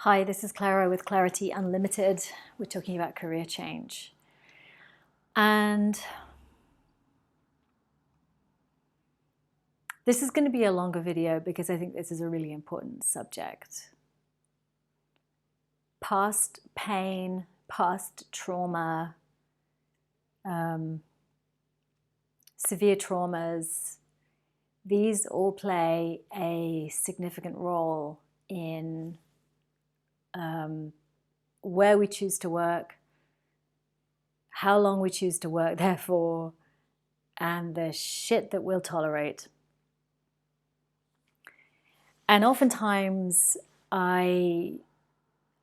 Hi, this is Clara with Clarity Unlimited. We're talking about career change. And this is going to be a longer video because I think this is a really important subject. Past pain, past trauma, severe traumas, these all play a significant role in where we choose to work, how long we choose to work there for, and the shit that we'll tolerate. And oftentimes I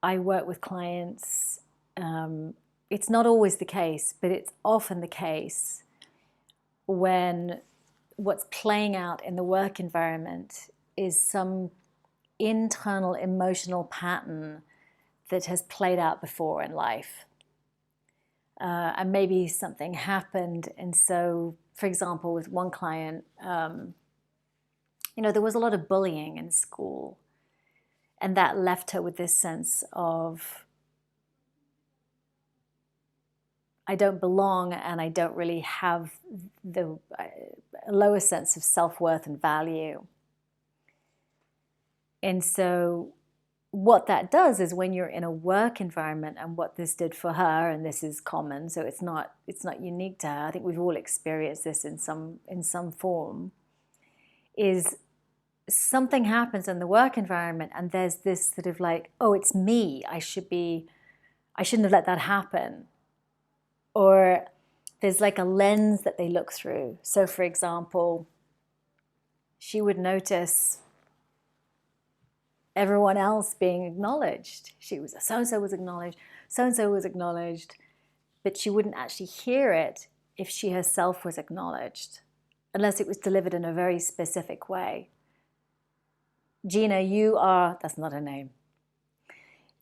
work with clients, it's not always the case, but it's often the case when what's playing out in the work environment is some internal emotional pattern that has played out before in life. And maybe something happened. And so, for example, with one client, there was a lot of bullying in school. And that left her with this sense of, I don't belong and I don't really have the lower sense of self-worth and value. And so what that does is when you're in a work environment, and what this did for her, and this is common, so it's not unique to her, I think we've all experienced this in some form, is something happens in the work environment and there's this sort of like, oh, it's me, I shouldn't have let that happen. Or there's like a lens that they look through. So for example, she would notice everyone else being acknowledged. So-and-so was acknowledged, so-and-so was acknowledged, but she wouldn't actually hear it if she herself was acknowledged, unless it was delivered in a very specific way. Gina, that's not her name.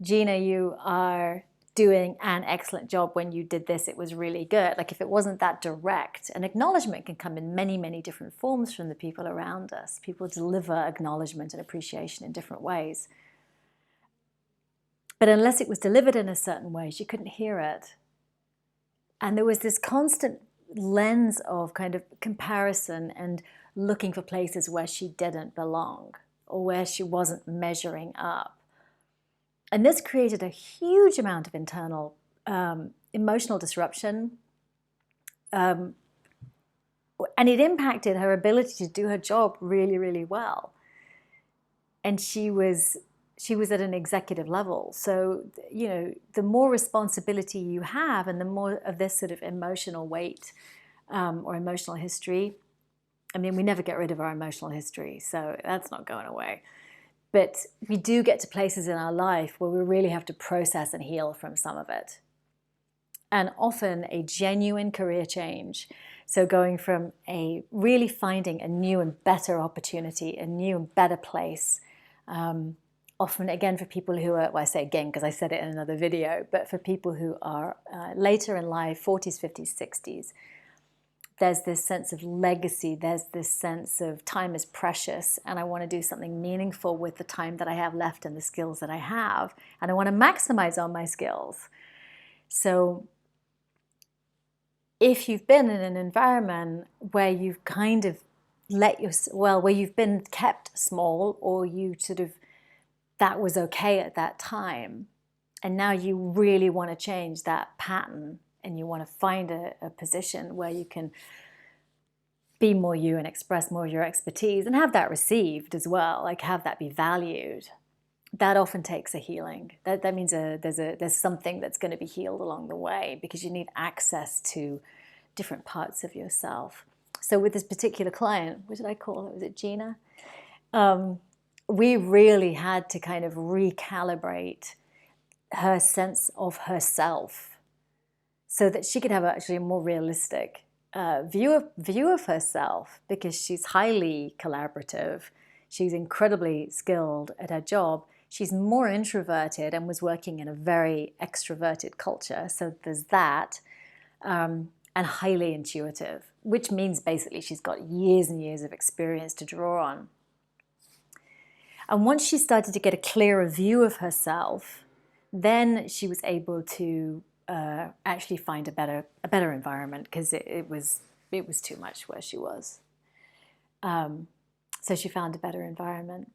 Gina, you are doing an excellent job. When you did this, it was really good. Like, if it wasn't that direct, and acknowledgement can come in many, many different forms from the people around us. People deliver acknowledgement and appreciation in different ways. But unless it was delivered in a certain way, she couldn't hear it. And there was this constant lens of kind of comparison and looking for places where she didn't belong or where she wasn't measuring up. And this created a huge amount of internal emotional disruption. And it impacted her ability to do her job really, really well. And she was at an executive level. So, the more responsibility you have and the more of this sort of emotional weight or emotional history. I mean, we never get rid of our emotional history, so that's not going away. But we do get to places in our life where we really have to process and heal from some of it. And often a genuine career change, so going from really finding a new and better opportunity, a new and better place, often again for people who are, well, I say again because I said it in another video, but for people who are later in life, 40s, 50s, 60s, there's this sense of legacy, there's this sense of time is precious and I want to do something meaningful with the time that I have left and the skills that I have, and I want to maximize on my skills. So if you've been in an environment where you've kind of where you've been kept small, or that was okay at that time, and now you really want to change that pattern, and you want to find a position where you can be more you and express more of your expertise and have that received as well, like have that be valued. That often takes a healing. That means there's something that's going to be healed along the way, because you need access to different parts of yourself. So with this particular client, what did I call her? Was it Gina? We really had to kind of recalibrate her sense of herself, so that she could have actually a more realistic view of herself, because she's highly collaborative. She's incredibly skilled at her job. She's more introverted and was working in a very extroverted culture. So there's that, and highly intuitive, which means basically she's got years and years of experience to draw on. And once she started to get a clearer view of herself, then she was able to actually find a better environment, because it was too much where she was. So she found a better environment.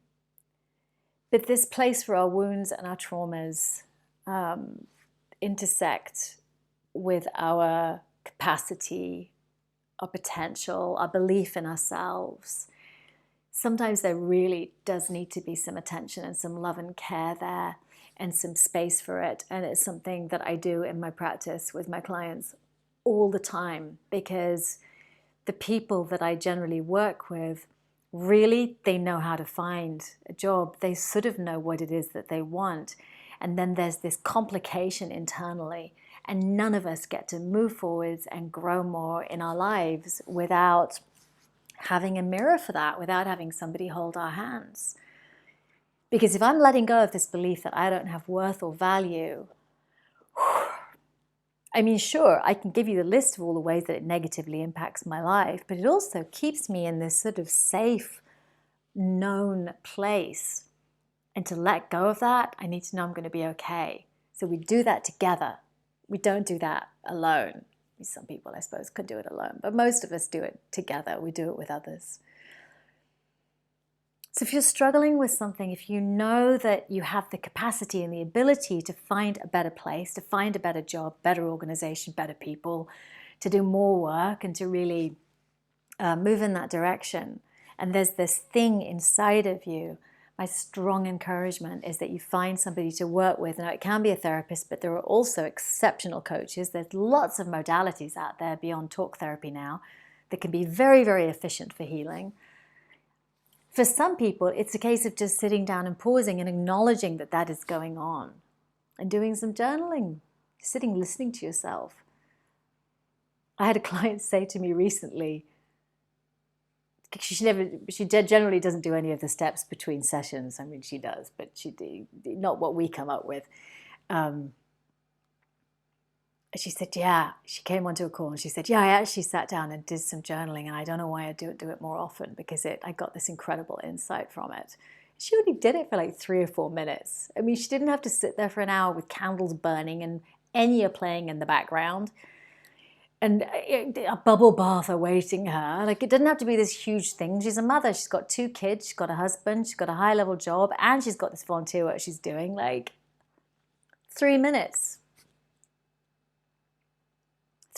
But this place where our wounds and our traumas intersect with our capacity, our potential, our belief in ourselves, sometimes there really does need to be some attention and some love and care there, and some space for it. And it's something that I do in my practice with my clients all the time, because the people that I generally work with, really, they know how to find a job. They sort of know what it is that they want. And then there's this complication internally, and none of us get to move forwards and grow more in our lives without having a mirror for that, without having somebody hold our hands. Because if I'm letting go of this belief that I don't have worth or value, I mean, sure, I can give you the list of all the ways that it negatively impacts my life, but it also keeps me in this sort of safe, known place. And to let go of that, I need to know I'm going to be okay. So we do that together. We don't do that alone. Some people, I suppose, could do it alone, but most of us do it together. We do it with others. So if you're struggling with something, if you know that you have the capacity and the ability to find a better place, to find a better job, better organization, better people, to do more work and to really move in that direction, and there's this thing inside of you, my strong encouragement is that you find somebody to work with. Now, it can be a therapist, but there are also exceptional coaches. There's lots of modalities out there beyond talk therapy now that can be very, very efficient for healing. For some people, it's a case of just sitting down and pausing and acknowledging that that is going on, and doing some journaling, sitting, listening to yourself. I had a client say to me recently, she generally doesn't do any of the steps between sessions. I mean, she does, but not what we come up with. She said, yeah, she came onto a call and she said, yeah, I actually sat down and did some journaling, and I don't know why I do it more often, because I got this incredible insight from it. She only did it for like 3 or 4 minutes. I mean, she didn't have to sit there for an hour with candles burning and Enya playing in the background and a bubble bath awaiting her. Like, it didn't have to be this huge thing. She's a mother. She's got 2 kids. She's got a husband. She's got a high-level job. And she's got this volunteer work she's doing. Like, 3 minutes.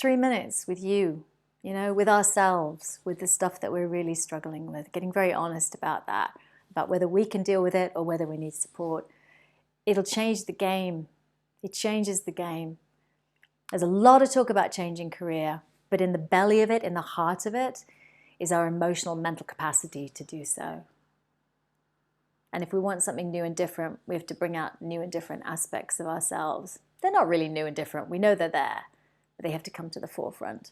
3 minutes with you, with ourselves, with the stuff that we're really struggling with. Getting very honest about that, about whether we can deal with it or whether we need support. It'll change the game. It changes the game. There's a lot of talk about changing career, but in the belly of it, in the heart of it, is our emotional, mental capacity to do so. And if we want something new and different, we have to bring out new and different aspects of ourselves. They're not really new and different. We know they're there, but they have to come to the forefront.